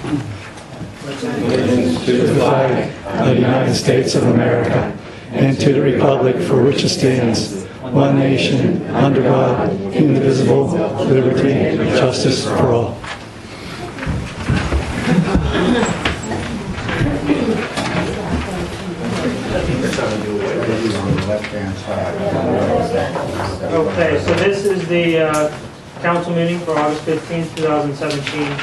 Allegiance to the flag of the United States of America and to the republic for which it stands, one nation, under God, indivisible, with liberty and justice for all. Okay, so this is the council meeting for August 15th, 2017.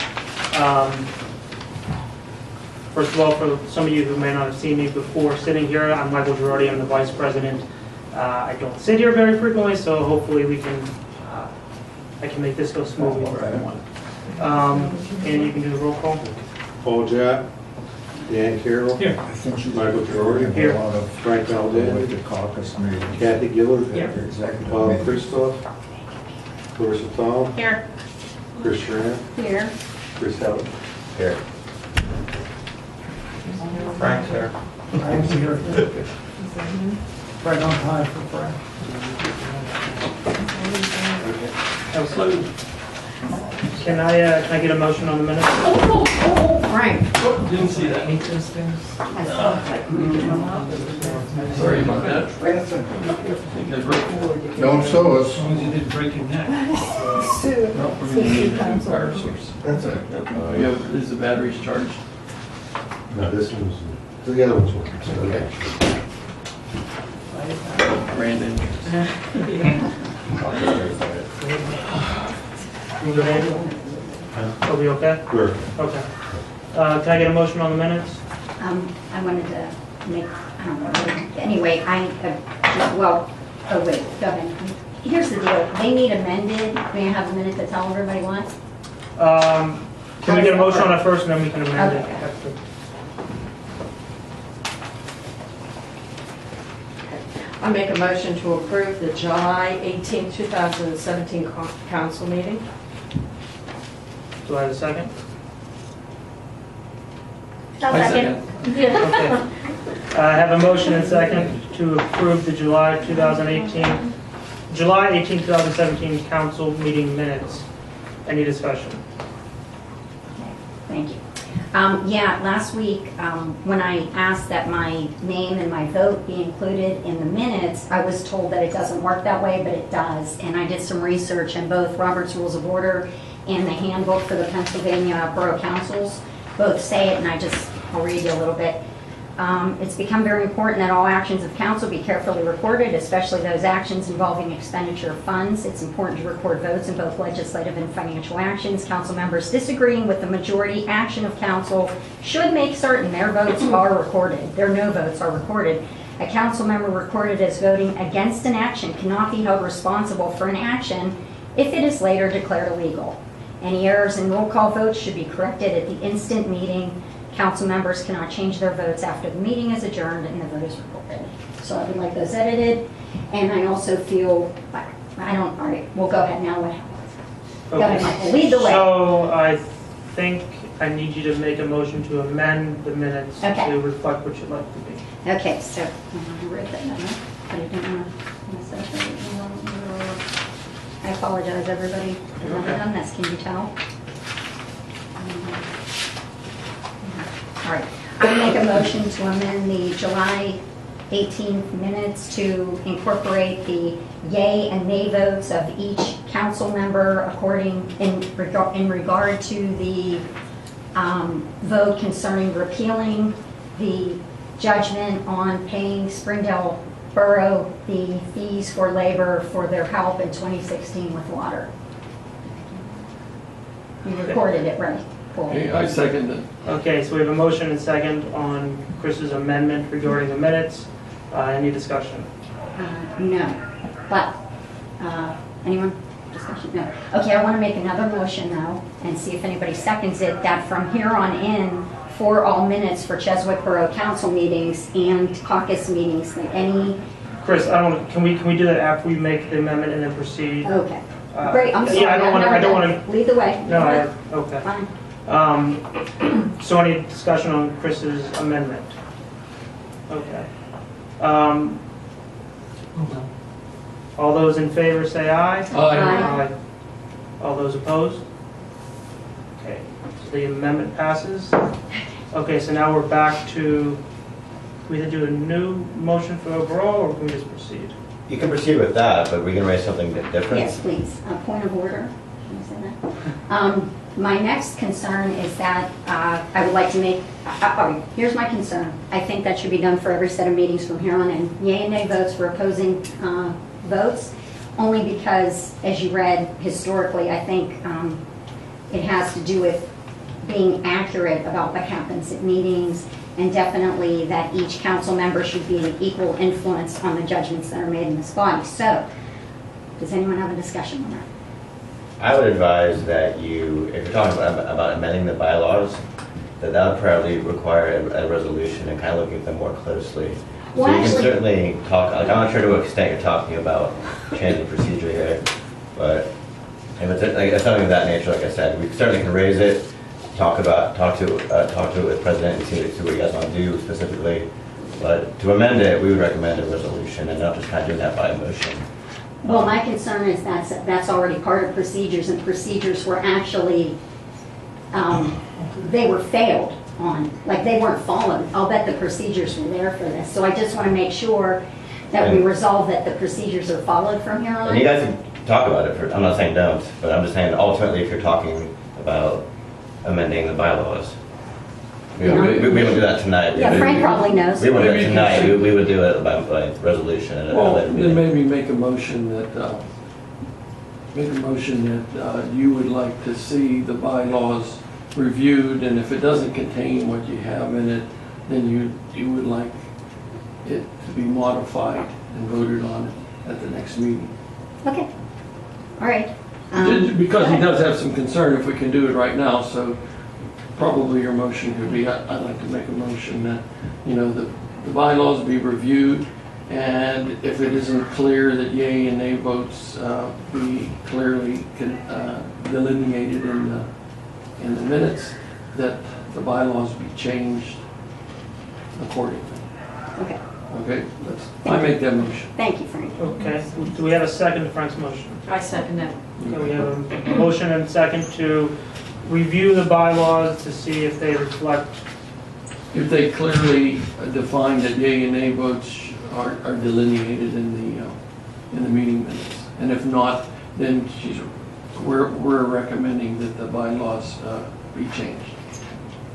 First of all, for some of you who may not have seen me before sitting here, I'm Michael Girardi, I'm the vice president. I don't sit here very frequently, so hopefully we can, I can make this go smoothly for everyone. And you can do the roll call. Paul Jack, Dan Carroll. Here. Michael Girardi. Here. Frank Valdez. Kathy Gillard. Here. Bob Christoph. Clarissa Tom. Here. Chris Schramm. Here. Chris Howard. Here. Frank's here. Frank's here. Right on time for Frank. Can I get a motion on the minutes? Frank. Didn't see that. Sorry about that. Don't show us. As long as you didn't break your neck. Nope, we're gonna need a new power source. That's it. Is the batteries charged? No, this one's, the other one's working. So Okay. Brandon. Are we okay? We're, Okay. Can I get a motion on the minutes? I wanted to make, I don't know, anyway, well, oh wait, go ahead. Here's the deal, they need amended, may I have a minute to tell everybody what? Can we get a motion on that first and then we can amend it? Okay. I make a motion to approve the July 18, 2017 council meeting. Do I have a second? I second. Okay. I have a motion and second to approve the July 18, 2017 council meeting minutes. Any discussion? Thank you. Yeah, last week, when I asked that my name and my vote be included in the minutes, I was told that it doesn't work that way, but it does. And I did some research in both Robert's Rules of Order and the handbook for the Pennsylvania Borough Councils. Both say it, and I'll read you a little bit. It's become very important that all actions of council be carefully recorded, especially those actions involving expenditure of funds. It's important to record votes in both legislative and financial actions. Council members disagreeing with the majority action of council should make certain their votes are recorded. Their no votes are recorded. A council member recorded as voting against an action cannot be held responsible for an action if it is later declared illegal. Any errors in roll call votes should be corrected at the instant meeting. Council members cannot change their votes after the meeting is adjourned and the vote is recorded. So I would like those edited. And I also feel, all right, we'll go ahead now. Go ahead, Michael, lead the way. So I think I need you to make a motion to amend the minutes Okay. to reflect what you'd like to be. Okay, so I wrote that down, but I didn't want to mess up everything. I apologize, everybody. I've never done this, can you tell? All right, I make a motion to amend the July 18th minutes to incorporate the yay and nay votes of each council member according in regard to the vote concerning repealing the judgment on paying Springdale Borough the fees for labor for their help in 2016 with water. You recorded it, right? Cool. Okay, I second it. Okay, so we have a motion and second on Chris's amendment regarding the minutes. Any discussion? No, but, anyone? Discussion? No. Okay, I want to make another motion though, and see if anybody seconds it, that from here on in, for all minutes for Cheswick Borough Council meetings and caucus meetings, that any, Chris, can we do that after we make the amendment and then proceed? okay. Great, I'm sorry. Yeah, I don't want to. Lead the way. No, okay. Fine. So any discussion on Chris's amendment? Okay. All those in favor say aye. Aye. Aye. All those opposed? Okay, so the amendment passes. Okay, so now we're back to, we either do a new motion for overall, or can we just proceed? You can proceed with that, but we can raise something different. Yes, please. A point of order. Can I say that? My next concern is that I would like to make, here's my concern. I think that should be done for every set of meetings from here on in. Yea and nay votes for opposing votes, only because, as you read historically, I think it has to do with being accurate about what happens at meetings, and definitely that each council member should be an equal influence on the judgments that are made in this body. So, does anyone have a discussion on that? I would advise that you, if you're talking about amending the bylaws, that would probably require a resolution and kind of looking at them more closely. Well, so you actually, can certainly talk, like, I'm not sure to what extent you're talking about changing procedure here, but if it's like something of that nature, like I said, we certainly can raise it, talk to it with the president and see what you guys want to do specifically. But to amend it, we would recommend a resolution and not just kind of doing that by motion. well, my concern is that's already part of procedures, and procedures were actually, they were failed on, like they weren't followed. I'll bet the procedures were there for this. So I just want to make sure that we resolve that the procedures are followed from here on. And you guys can talk about it. I'm not saying don't, but I'm just saying ultimately if you're talking about amending the bylaws, we won't do that tonight. Yeah, Frank probably knows. We won't do it tonight. We would do it by resolution. At a Well, later then meeting. maybe make a motion that, you would like to see the bylaws reviewed, and if it doesn't contain what you have in it, then you would like it to be modified and voted on at the next meeting. Okay, all right. Because he does have some concern if we can do it right now, so probably your motion could be, I'd like to make a motion that, the bylaws be reviewed, and if it isn't clear that yea and nay votes be clearly delineated in the minutes, that the bylaws be changed accordingly. Okay, Okay, I make that motion. thank you, Frank. Okay, do we have a second to Frank's motion? I second that. Okay, we have a motion and a second to review the bylaws to see if they reflect. If they clearly define that yea and nay votes are delineated in the meeting minutes, and if not, then we're recommending that the bylaws be changed.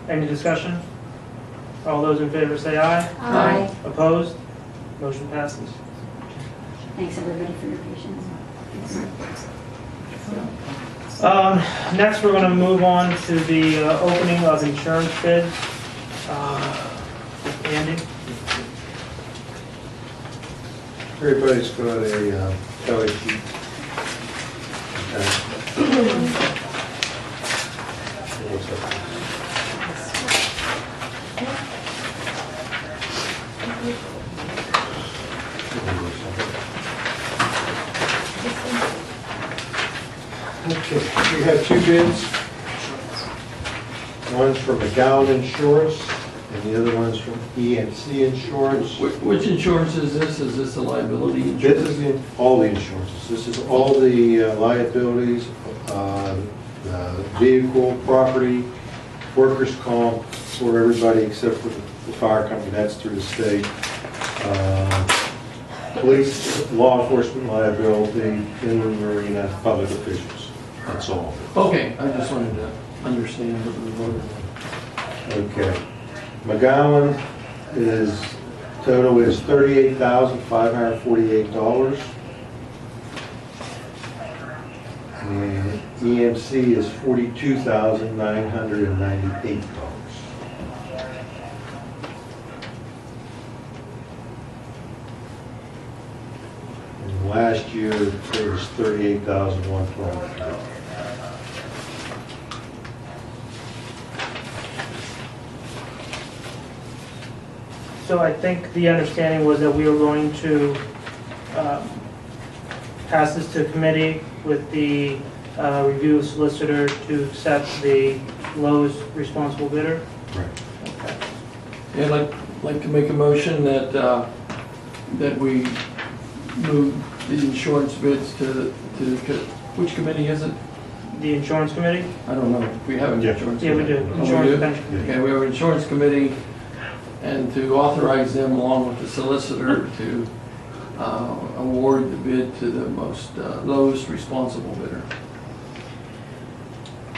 Any discussion? All those in favor say aye. Aye. Opposed? Motion passes. Thanks, everybody, for your patience. Next, we're going to move on to the opening of insurance bids. Andy? Everybody's got a tally sheet. Okay, we have two bids. One's from McGowan Insurance, and the other one's from EMC Insurance. Which insurance is this? Is this a liability This insurance? is all the insurances. This is all the liabilities, vehicle, property, workers' comp for everybody except for the fire company. That's through the state. Police, law enforcement liability, inland marine, public officials. That's all. Okay, I just wanted to understand what we voted on. Okay. McGowan total is $38,548. And EMC is $42,998. And last year, it was $38,123. So I think the understanding was that we were going to pass this to committee with the review solicitor to accept the lowest responsible bidder. Right. Okay. Yeah, I'd like to make a motion that we move the insurance bids to which committee is it? the insurance committee? I don't know, we have an Yeah. insurance. Yeah, we do. Oh, we Insurance do? pension committee. Okay, we have an insurance committee, and to authorize them along with the solicitor to award the bid to the most, lowest responsible bidder.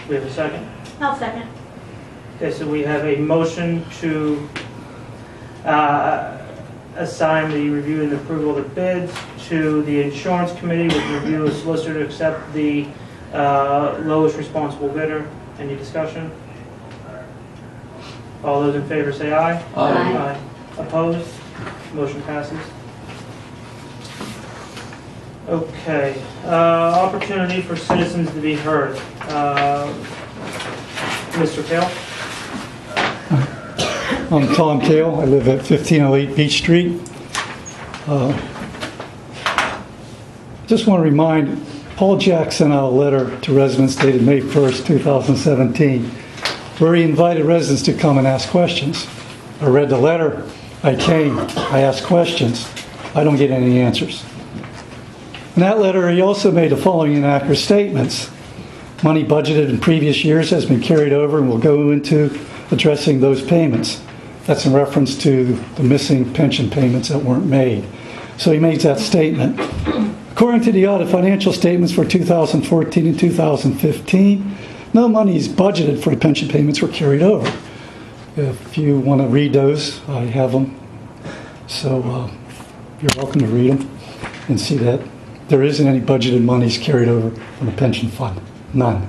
We have a second? I'll second. Okay, so we have a motion to assign the review and approval of the bids to the insurance committee with review of solicitor to accept the lowest responsible bidder. Any discussion? All those in favor say aye. Aye. Opposed? Motion passes. Okay, opportunity for citizens to be heard. Mr. Cale? I'm Tom Cale. I live at 1508 Beach Street. Just want to remind, Paul Jack sent out a letter to residents dated May 1st, 2017, where he invited residents to come and ask questions. I read the letter. I came. I asked questions. I don't get any answers. In that letter, he also made the following inaccurate statements. Money budgeted in previous years has been carried over and will go into addressing those payments. That's in reference to the missing pension payments that weren't made. So he made that statement. According to the audit financial statements for 2014 and 2015, no money is budgeted for the pension payments were carried over. If you want to read those, I have them. So you're welcome to read them and see that there isn't any budgeted monies carried over from the pension fund. None.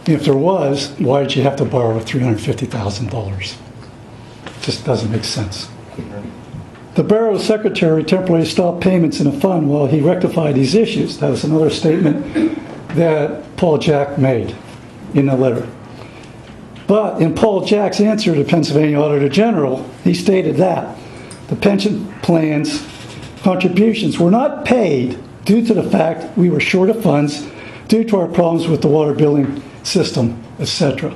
If there was, why did you have to borrow $350,000? Just doesn't make sense. The Borough Secretary temporarily stopped payments in the fund while he rectified these issues. That was another statement that Paul Jack made in the letter. But in Paul Jack's answer to Pennsylvania Auditor General, he stated that the pension plan's contributions were not paid due to the fact we were short of funds due to our problems with the water billing system, etc.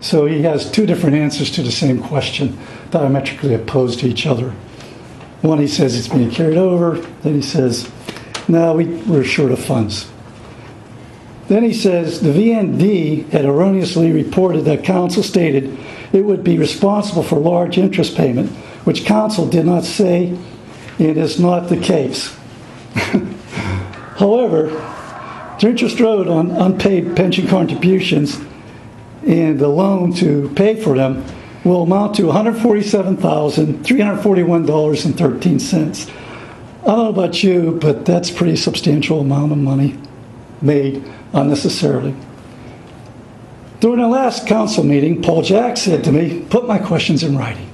So he has two different answers to the same question, diametrically opposed to each other. One, he says it's being carried over. Then he says, no, we're short of funds. Then he says the VND had erroneously reported that council stated it would be responsible for large interest payment, which council did not say it is not the case. However, the interest owed on unpaid pension contributions and the loan to pay for them will amount to $147,341.13. I don't know about you, but that's a pretty substantial amount of money made unnecessarily. During the last council meeting, Paul Jack said to me, put my questions in writing.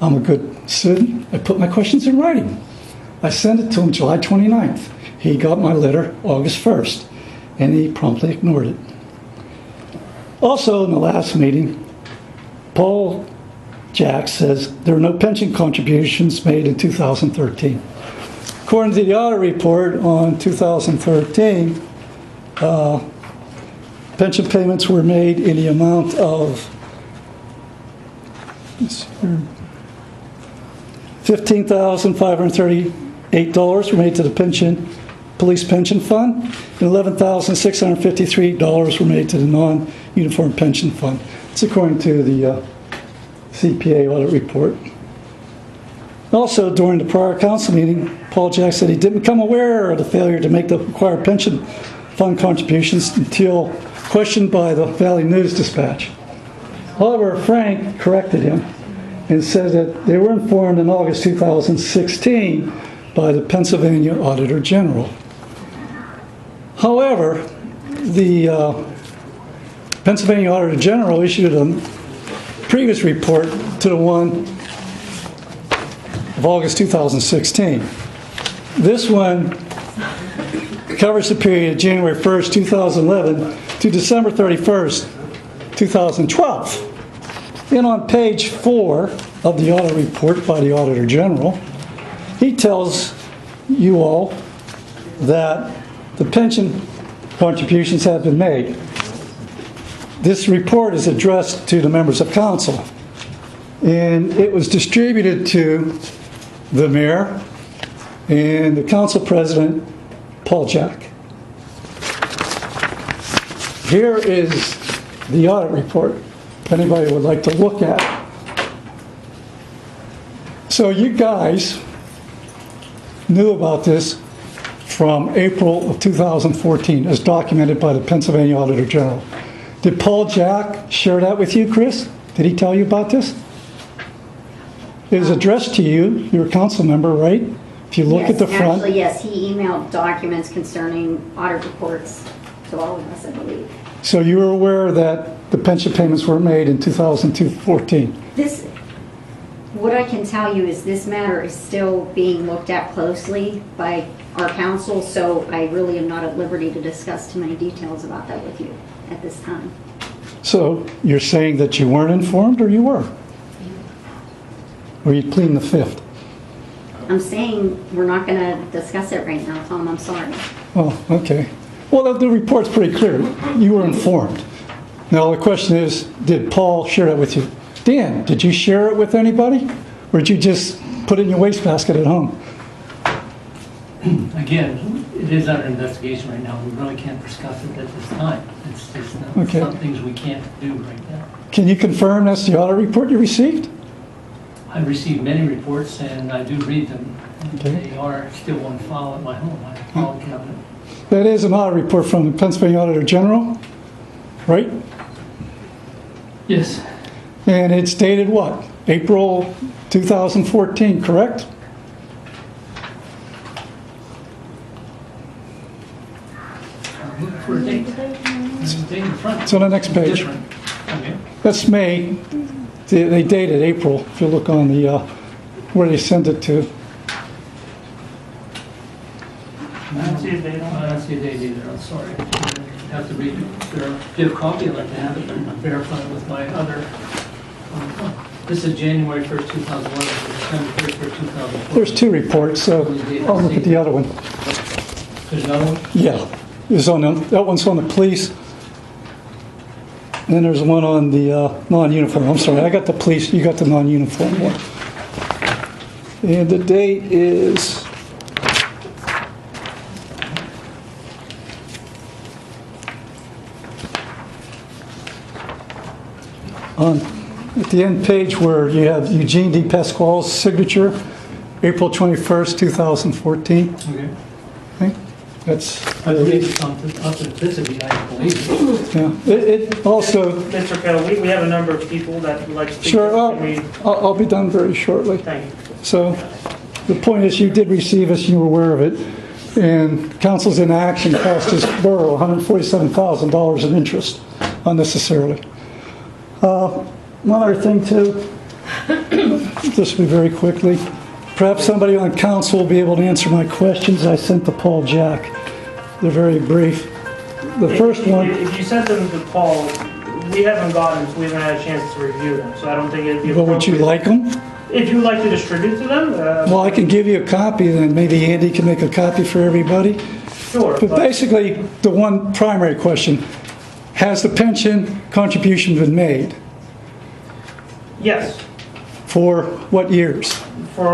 I'm a good student. I put my questions in writing. I sent it to him July 29th. He got my letter August 1st, and he promptly ignored it. Also, in the last meeting, Paul Jack says there were no pension contributions made in 2013. According to the audit report on 2013, pension payments were made in the amount of $15,538 were made to the police pension fund, and $11,653 were made to the non-uniform pension fund. It's according to the CPA audit report. Also, during the prior council meeting, Paul Jack said he didn't become aware of the failure to make the required pension fund contributions until questioned by the Valley News Dispatch. However, Frank corrected him and said that they were informed in August 2016 by the Pennsylvania Auditor General. However, the Pennsylvania Auditor General issued a previous report to the one of August 2016. This one covers the period January 1st, 2011 to December 31st, 2012. And on page 4 of the audit report by the Auditor General, he tells you all that the pension contributions have been made. This report is addressed to the members of council, and it was distributed to the mayor and the council president, Paul Jack. here is the audit report, if anybody would like to look at it. So you guys knew about this from April of 2014, as documented by the Pennsylvania Auditor General. Did Paul Jack share that with you, Chris? Did he tell you about this? It was addressed to you. You're a council member, right? If you look at the front. Actually, yes, he emailed documents concerning audit reports to all of us, I believe. So you were aware that the pension payments were made in 2014? What I can tell you is this matter is still being looked at closely by our council, so I really am not at liberty to discuss too many details about that with you at this time. So you're saying that you weren't informed, or you were? Or you pleading the fifth? I'm saying we're not going to discuss it right now, Tom, I'm sorry. Oh, okay. Well, the report's pretty clear. You were informed. Now, the question is, did Paul share it with you? Dan, did you share it with anybody? Or did you just put it in your wastebasket at home? Again, it is under investigation right now. We really can't discuss it at this time. It's just Okay. some things we can't do right now. Can you confirm that's the audit report you received? I received many reports and I do read them. Okay. They are still on file at my home, my file cabinet. That is an audit report from the Pennsylvania Auditor General, right? Yes. And it's dated what? April 2014, correct? I'm looking for a date. It's a date in front. It's on the next page. Different. Okay. That's May. They dated April, if you look on the, where they sent it to. I don't see a date on I don't see a date either, I'm sorry. I have to read it. If there are- if you have a copy, I'd like to have it and verify it with my other. This is January 1st, 2011, to December 31st, 2004. There's two reports, so I'll look at the other one. There's another one? Yeah, it's on that one's on the police. And then there's one on the non-uniform. I'm sorry, I got the police, you got the non-uniform one. And the date is... at the end page where you have Eugene D. Pasquale's signature, April 21st, 2014. Okay. Okay, that's... I believe it's authenticity, I believe. Yeah, it also... Mr. Cale, we have a number of people that would like to speak. Sure, Can we- I'll be done very shortly. Thank you. So the point is, you did receive this, you were aware of it, and council's inaction cost this borough $147,000 in interest unnecessarily. One other thing too, this will be very quickly. Perhaps somebody on council will be able to answer my questions I sent to Paul Jack. They're very brief. The first one... If you sent them to Paul, we haven't gotten them, so we haven't had a chance to review them, so I don't think it'd be Well, would you appropriate. like them? If you'd like to distribute to them, Well, I can give you a copy, then maybe Andy can make a copy for everybody. sure. But basically, the one primary question, has the pension contribution been made? Yes, For what years? for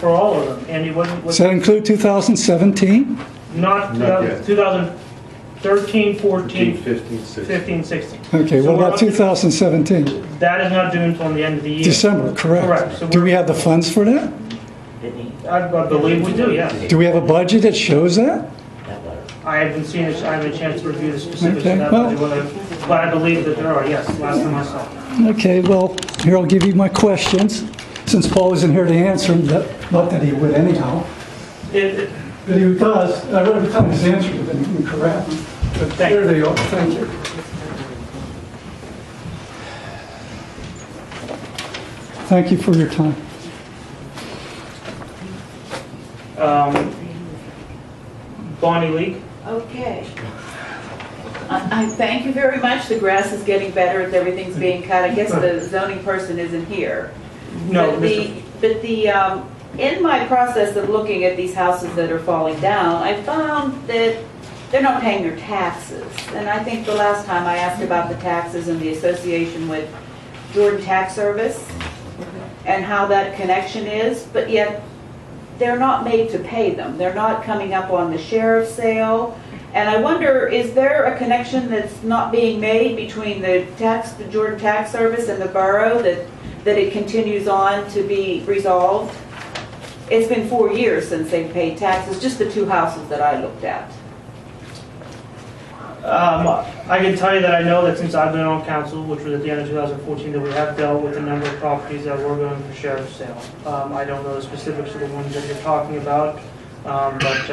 all of them. And it wasn't, Does that include 2017? not Not yet. 2013, 14, 15, 16. 15, 16. Okay, So what we're about up to- 2017? That is not due until the end of the year. December, correct. Correct. So Do we we're- have the funds for that? I believe we do, yes. Do we have a budget that shows that? I haven't seen it, I haven't had a chance to review the specifics Okay, of that, well- but I believe that there are, yes, last time I saw. Okay, well, here I'll give you my questions, since Paul isn't here to answer them, not that he would anyhow. It- But he does, every time his answers have been incorrect. But Thank there they are, thank you. Thank you for your time. Bonnie Leak? Okay. I thank you very much. The grass is getting better as everything's being cut. I guess the zoning person isn't here. No, But in my process of looking at these houses that are falling down, I found that they're not paying their taxes. And I think the last time I asked about the taxes and the association with Jordan Tax Service and how that connection is, but yet they're not made to pay them. They're not coming up on the sheriff's sale. And I wonder, is there a connection that's not being made between the Jordan Tax Service and the borough, that it continues on to be resolved? It's been 4 years since they've paid taxes, just the two houses that I looked at. I can tell you that I know that since I've been on council, which was at the end of 2014, that we have dealt with a number of properties that were going for sheriff's sale. I don't know the specifics of the ones that you're talking about, but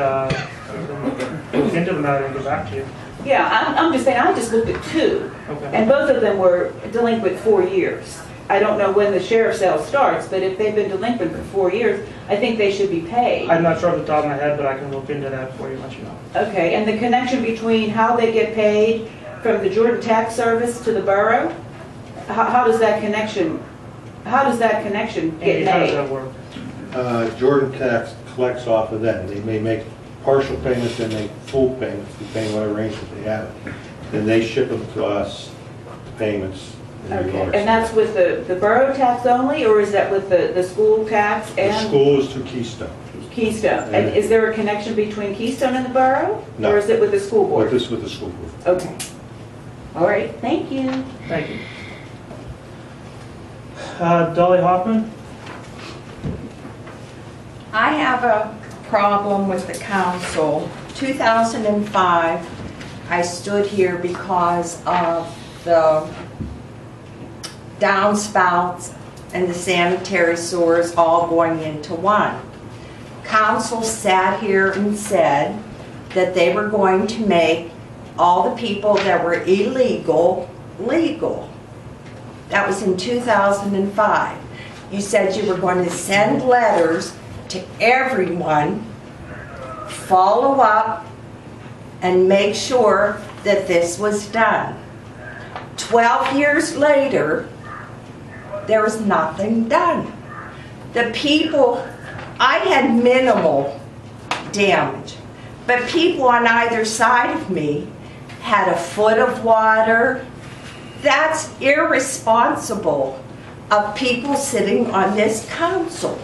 look into the matter and get back to you. Yeah, I'm just saying, I just looked at two, Okay. and both of them were delinquent 4 years. I don't know when the sheriff's sale starts, but if they've been delinquent for 4 years, I think they should be paid. I'm not sure off the top of my head, but I can look into that for you and let you know. Okay, and the connection between how they get paid from the Jordan Tax Service to the borough? How does that connection get Andy, how does made? that work? Jordan Tax collects off of them. They may make partial payments and make full payments, depending on what arrangement they have. Then they ship them to us, the payments. Okay, and that's with the borough tax only, or is that with the school tax The and school is to Keystone. Keystone? And is there a connection between Keystone and the borough? No. Or is it with the school board? With the school board. Okay. All right, thank you. Thank you. Dolly Hoffman? I have a problem with the council. 2005, I stood here because of the downspouts and the sanitary sewers all going into one. Council sat here and said that they were going to make all the people that were illegal, legal. That was in 2005. You said you were going to send letters to everyone, follow up, and make sure that this was done. 12 years later, there was nothing done. The people, I had minimal damage, but people on either side of me had a foot of water. That's irresponsible of people sitting on this council.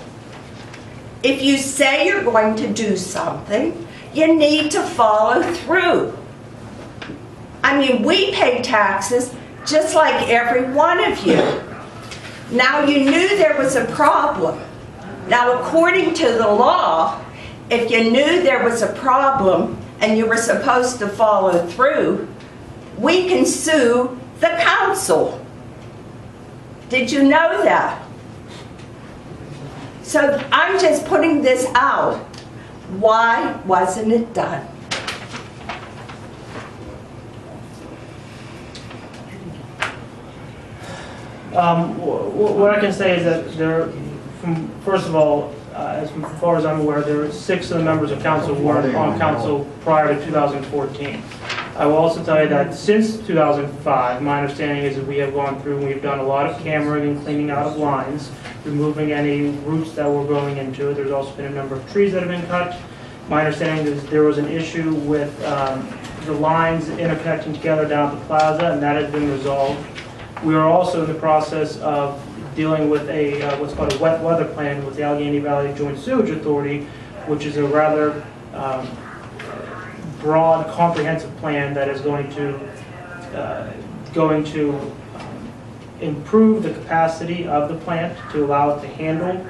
If you say you're going to do something, you need to follow through. I mean, we pay taxes just like every one of you. Now, you knew there was a problem. Now, according to the law, if you knew there was a problem and you were supposed to follow through, we can sue the council. Did you know that? So I'm just putting this out. Why wasn't it done? What I can say is that first of all, as far as I'm aware, there are 6 of the members of council who weren't on council prior to 2014. I will also tell you that since 2005, my understanding is that we have gone through and we've done a lot of cammering and cleaning out of lines, removing any roots that were growing into it. There's also been a number of trees that have been cut. My understanding is there was an issue with the lines interconnecting together down at the plaza, and that has been resolved. We are also in the process of dealing with a what's called a wet weather plan with the Allegheny Valley Joint Sewage Authority, which is a rather broad, comprehensive plan that is going to improve the capacity of the plant to allow it to handle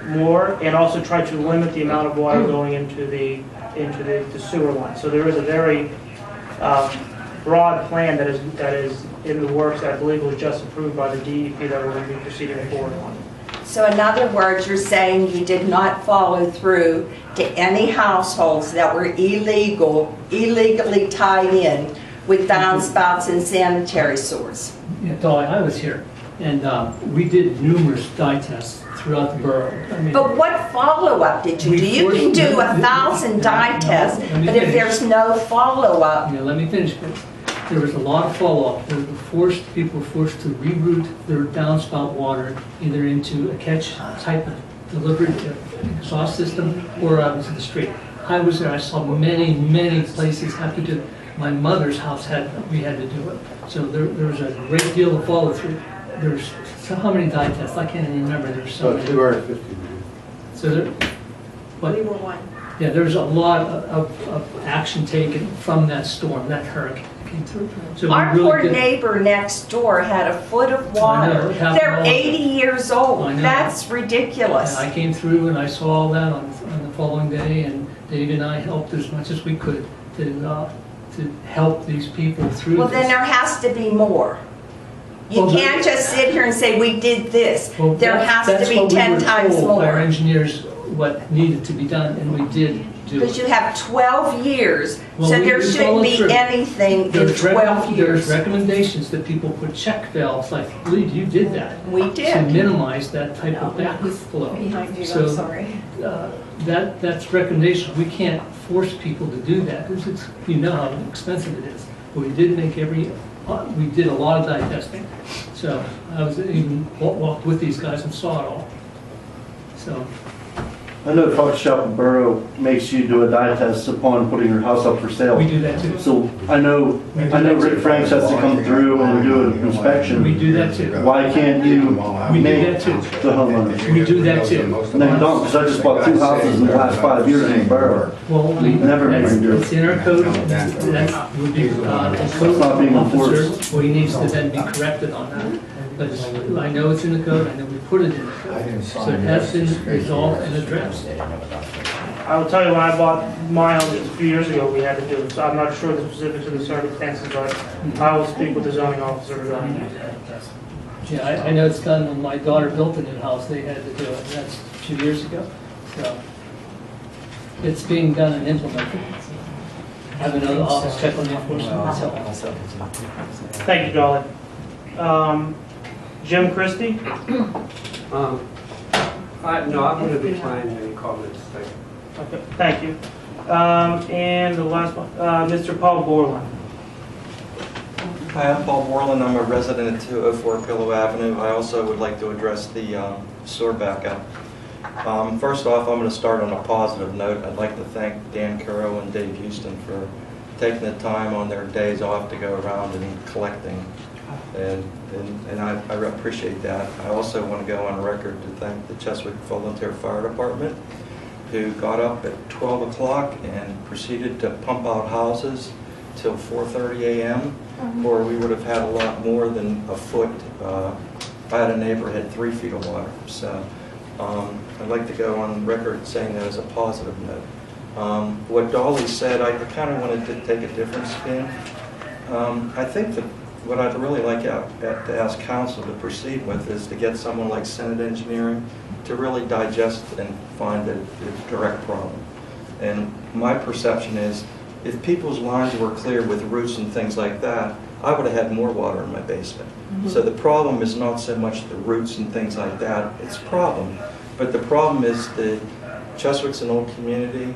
more, and also try to limit the amount of water going into the sewer line. So there is a very broad plan that is in the works that I believe was just approved by the DEP that we're going to be proceeding forward on. So in other words, you're saying you did not follow through to any households that were illegally tied in with downspouts and sanitary sewers? Yeah, Dolly, I was here, and we did numerous dye tests throughout the borough. I mean, But what follow-up did you do? You can do 1,000 dye tests, but if there's no follow-up, let me finish, please. There was a lot of follow-up. People were forced to reroute their downspout water either into a catch type of delivered exhaust system or out into the street. I was there. I saw many places have to do it. My mother's house we had to do it. So there was a great deal of follow-through. There's how many dye tests? I can't even remember. There's so many. 250. So there, what? we were one. Yeah, there was a lot of action taken from that storm, that hurricane that came through. So we Our really poor did- neighbor next door had a foot of I know, water. it happened They're all- 80 years old. I know. That's ridiculous. And I came through and I saw all that on the following day, and Dave and I helped as much as we could to help these people through Well, this. then there has to be more. You Well, can't just sit here and say, we did this. Well, There has to that's be what we 10 were times told by our more. engineers what needed to be done, and we did do Because it. you have 12 years, Well, so we there shouldn't followed be through. anything in There's 12 years. recommendations that people put check valves, like, Lee, you did that. We To did. minimize that type of backflow. Behind you, So, I'm sorry. That's recommendation. We can't force people to do that, because it's, you know how expensive it is. But we did make we did a lot of digesting. So I was even walked with these guys and saw it all. So, I know Truck Shop Borough makes you do a dye test upon putting your house up for sale. we do that too. So I know Rick Franks has to come through and do an We inspection. do that too. Why can't you We do make that too. the homeowners? We do that too. No, you don't, because I just bought 2 houses in the last 5 years in the borough. Well, Never mind, you're- it's in our code, that would be, the code not being officer, enforced. well, he needs to then be corrected on that. But I know it's in the code, I know we put it in the code, so it has been resolved and addressed. I will tell you, when I bought my home just a few years ago, we had to do it, so I'm not sure the specifics of the circumstances, but I will speak with the zoning officer regarding that. Yeah, I know it's done when my daughter built a new house, they had to do it, and that's a few years ago. So it's being done and implemented. Have another office check on the enforcement myself. Thank you, Dolly. Jim Christie? No, I'm going to decline any comments. Thank you. Okay, thank you. And the last one, Mr. Paul Borland. Hi, I'm Paul Borland. I'm a resident at 204 Pillow Avenue. I also would like to address the sewer backup. First off, I'm going to start on a positive note. I'd like to thank Dan Currow and Dave Houston for taking the time on their days off to go around and collecting. And I appreciate that. I also want to go on record to thank the Cheswick Volunteer Fire Department, who got up at 12 o'clock and proceeded to pump out houses till 4:30 a.m., or we would have had a lot more than a foot. I had a neighbor who had 3 feet of water. So I'd like to go on record saying that as a positive note. What Dolly said, I kind of wanted to take a different spin. I think that what I'd really like to ask council to proceed with is to get someone like Senate Engineering to really digest and find the direct problem. And my perception is, if people's lines were clear with roots and things like that, I would have had more water in my basement. So the problem is not so much the roots and things like that, it's a problem. But the problem is the Cheswick's an old community.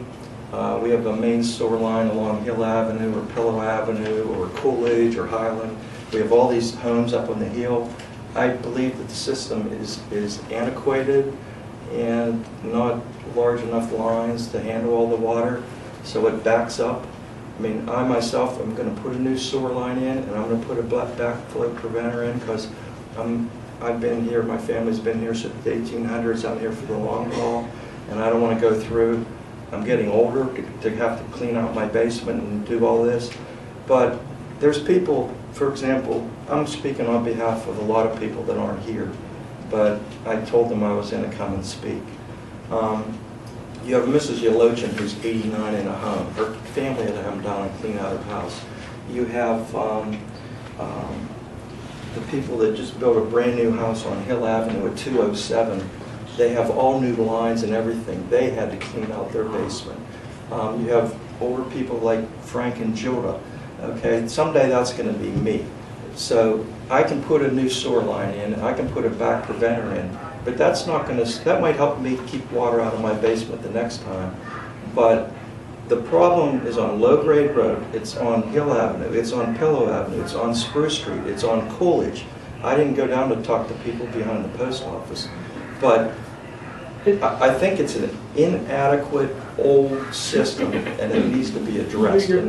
We have a main sewer line along Hill Avenue or Pillow Avenue or Coolidge or Highland. We have all these homes up on the hill. I believe that the system is antiquated and not large enough lines to handle all the water, so it backs up. I mean, I myself am going to put a new sewer line in, and I'm going to put a backflow preventer in, because I've been here, my family's been here since the 1800s. I'm here for the long haul, and I don't want to go through. I'm getting older to have to clean out my basement and do all this. But there's people, for example, I'm speaking on behalf of a lot of people that aren't here, but I told them I was going to come and speak. You have Mrs. Yelochin, who's 89 in a home. Her family had to come down and clean out her house. You have the people that just built a brand new house on Hill Avenue at 207. They have all new lines and everything. They had to clean out their basement. You have older people like Frank and Gilda. Okay, someday that's going to be me. So I can put a new sewer line in, I can put a back preventer in, but that's not going to, that might help me keep water out of my basement the next time. But the problem is on Low Grade Road, it's on Hill Avenue, it's on Pillow Avenue, it's on Spruce Street, it's on Coolidge. I didn't go down to talk to people behind the post office, but I think it's an inadequate old system and it needs to be addressed. Your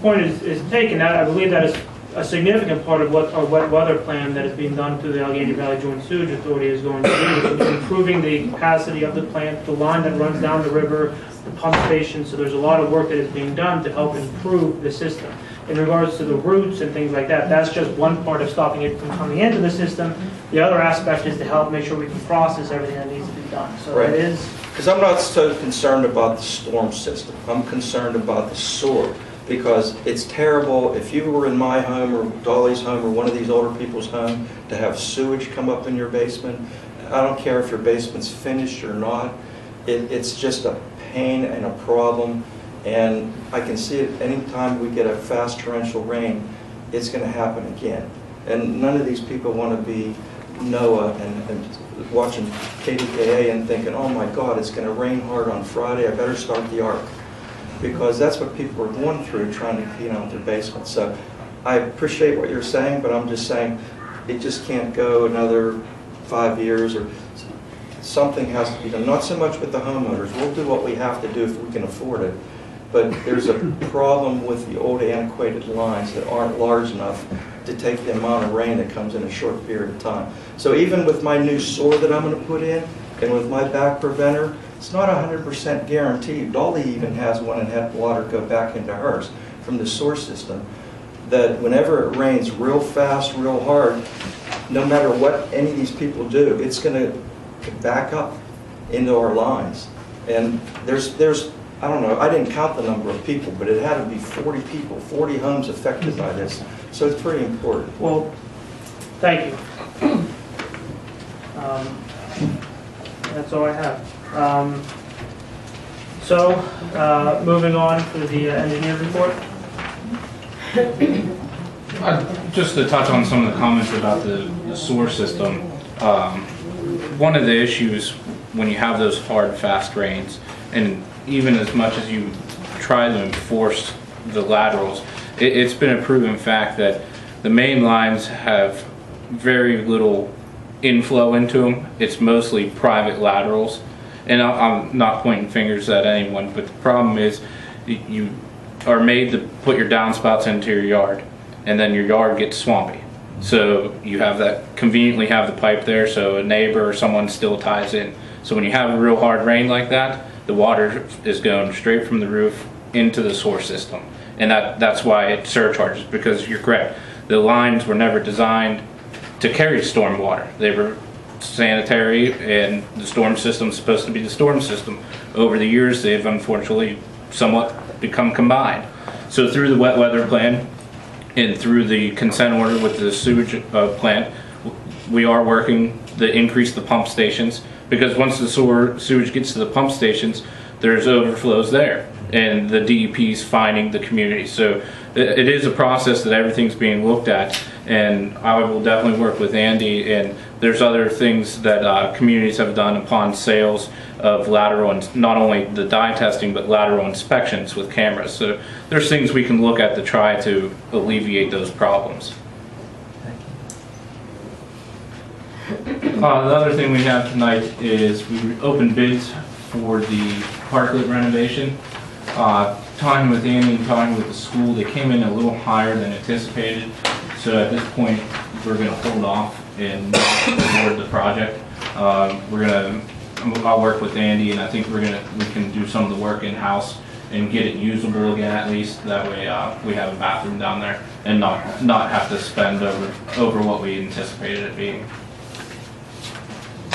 point is taken. I believe that is a significant part of what our wet weather plan that is being done through the Allegheny Valley Joint Sewage Authority is going to do, is improving the capacity of the plant, the line that runs down the river, the pump station. So there's a lot of work that is being done to help improve the system. In regards to the roots and things like that, that's just one part of stopping it from coming into the system. The other aspect is to help make sure we can process everything that needs to be done. So Right. it is. Because I'm not so concerned about the storm system. I'm concerned about the sewer. Because it's terrible if you were in my home or Dolly's home or one of these older people's home to have sewage come up in your basement. I don't care if your basement's finished or not. It's just a pain and a problem. And I can see it anytime we get a fast torrential rain, it's going to happen again. And none of these people want to be Noah and watching KDKA and thinking, oh my God, it's going to rain hard on Friday, I better start the ark. Because that's what people are going through trying to clean out their basement. So I appreciate what you're saying, but I'm just saying it just can't go another 5 years, or something has to be done. Not so much with the homeowners. We'll do what we have to do if we can afford it. But there's a problem with the old antiquated lines that aren't large enough to take the amount of rain that comes in a short period of time. So even with my new sewer that I'm going to put in, and with my back preventer, it's not 100% guaranteed. Dolly even has one and had water go back into hers from the sewer system. That whenever it rains real fast, real hard, no matter what any of these people do, it's going to back up into our lines. And there's I don't know, I didn't count the number of people, but it had to be 40 people, 40 homes affected by this. So it's pretty important. Well, thank you. That's all I have. Moving on to the engineer report. Just to touch on some of the comments about the sewer system, one of the issues when you have those hard, fast rains, and even as much as you try to enforce the laterals, it's been a proven fact that the main lines have very little inflow into them. It's mostly private laterals. And I'm not pointing fingers at anyone, but the problem is you are made to put your downspouts into your yard, and then your yard gets swampy. So you have that, conveniently have the pipe there so a neighbor or someone still ties in. So when you have a real hard rain like that, the water is going straight from the roof into the sewer system. And that's why it surcharges, because you're correct. The lines were never designed to carry storm water. They were sanitary, and the storm system is supposed to be the storm system. Over the years, they've unfortunately somewhat become combined. So through the wet weather plan and through the consent order with the sewage plant, we are working to increase the pump stations, because once the sewage gets to the pump stations, there's overflows there, and the DEP is finding the community. So it is a process that everything's being looked at, and I will definitely work with Andy, and there's other things that communities have done upon sales of lateral, and not only the dye testing, but lateral inspections with cameras. So there's things we can look at to try to alleviate those problems. The other thing we have tonight is we opened bids for the parklet renovation. Talking with Andy and talking with the school, they came in a little higher than anticipated. So at this point, we're going to hold off and not award the project. I'll work with Andy, and I think we can do some of the work in-house and get it usable again at least. That way we have a bathroom down there and not have to spend over what we anticipated it being.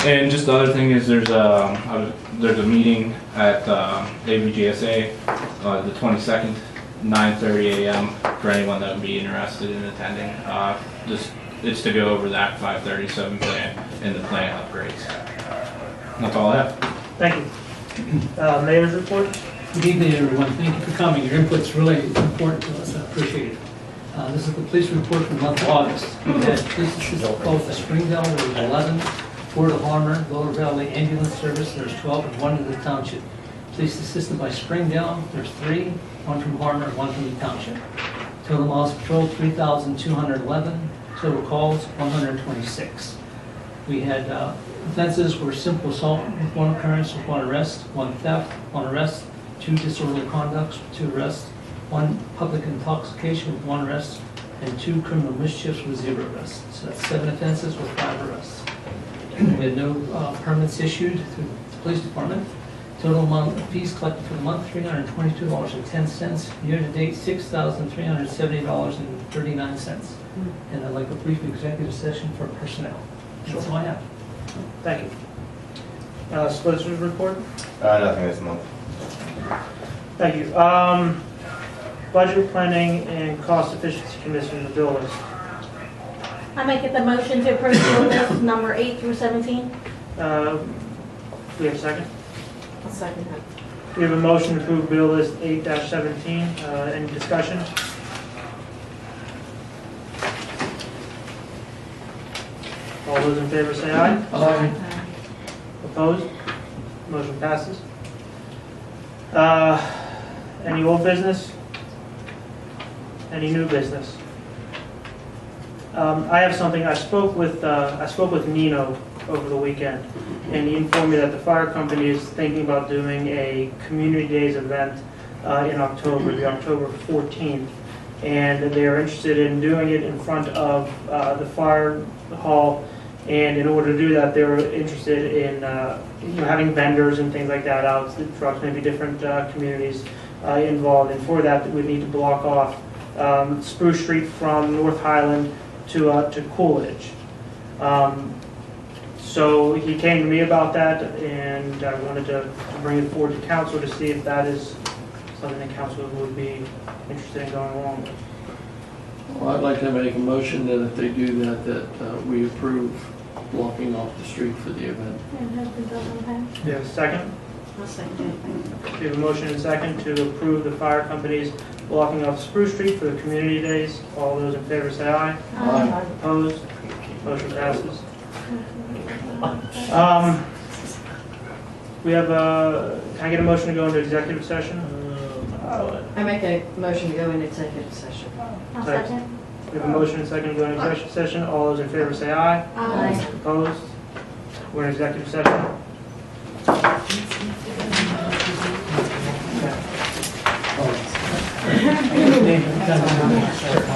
And just the other thing is there's a meeting at AVGSA the 22nd, 9:30 a.m. for anyone that would be interested in attending. It's to go over that 537 plan and the plant upgrades. That's all I have. Thank you. Mayor's report. Good evening, everyone. Thank you for coming. Your input's really important to us. I appreciate it. This is the police report for the month of August. We had police assisted both at Springdale, there was 11, 4 to Harmer, Lower Valley Ambulance Service, there's 12, and 1 to the township. Police assisted by Springdale, there's 3, 1 from Harmer, 1 from the township. Total miles patrolled, 3,211. Total calls, 126. We had offenses were simple assault with 1 occurrence with 1 arrest, 1 theft, 1 arrest, 2 disorderly conducts with 2 arrests, 1 public intoxication with 1 arrest, and 2 criminal mischiefs with 0 arrests. So that's 7 offenses with 5 arrests. We had no permits issued through the police department. Total amount of fees collected for the month, $322.10. Year-to-date, $6,370.39. And I'd like a brief executive session for personnel. That's all I have. Thank you. Solicitor's report? Nothing this month. Thank you. Budget Planning and Cost Efficiency Commission, the bill list. I make it the motion to approve bill list number 8 through 17. Do we have a second? I'll second that. We have a motion to approve bill list 8-17. Any discussion? All those in favor say aye. Aye. Opposed? Motion passes. Any old business? Any new business? I have something. I spoke with Nino over the weekend, and he informed me that the fire company is thinking about doing a Community Days event in October, the October 14th, and they are interested in doing it in front of the fire hall. And in order to do that, they're interested in having vendors and things like that out, the trucks, maybe different communities involved. And for that, we need to block off Spruce Street from North Highland to Coolidge. So he came to me about that, and I wanted to bring it forward to council to see if that is something the council would be interested in going along with. Well, I'd like to make a motion that if they do that, we approve blocking off the street for the event. Do you have a second? I'll second it. We have a motion and second to approve the fire companies blocking off Spruce Street for the community days. All those in favor say aye. Aye. Opposed? Motion passes. We have can I get a motion to go into executive session? I make a motion to go into executive session. I'll second. We have a motion and second to go into executive session. All those in favor say aye. Aye. Opposed? We're in executive session.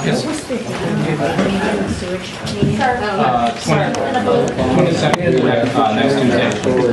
Yes. 22nd, next Tuesday.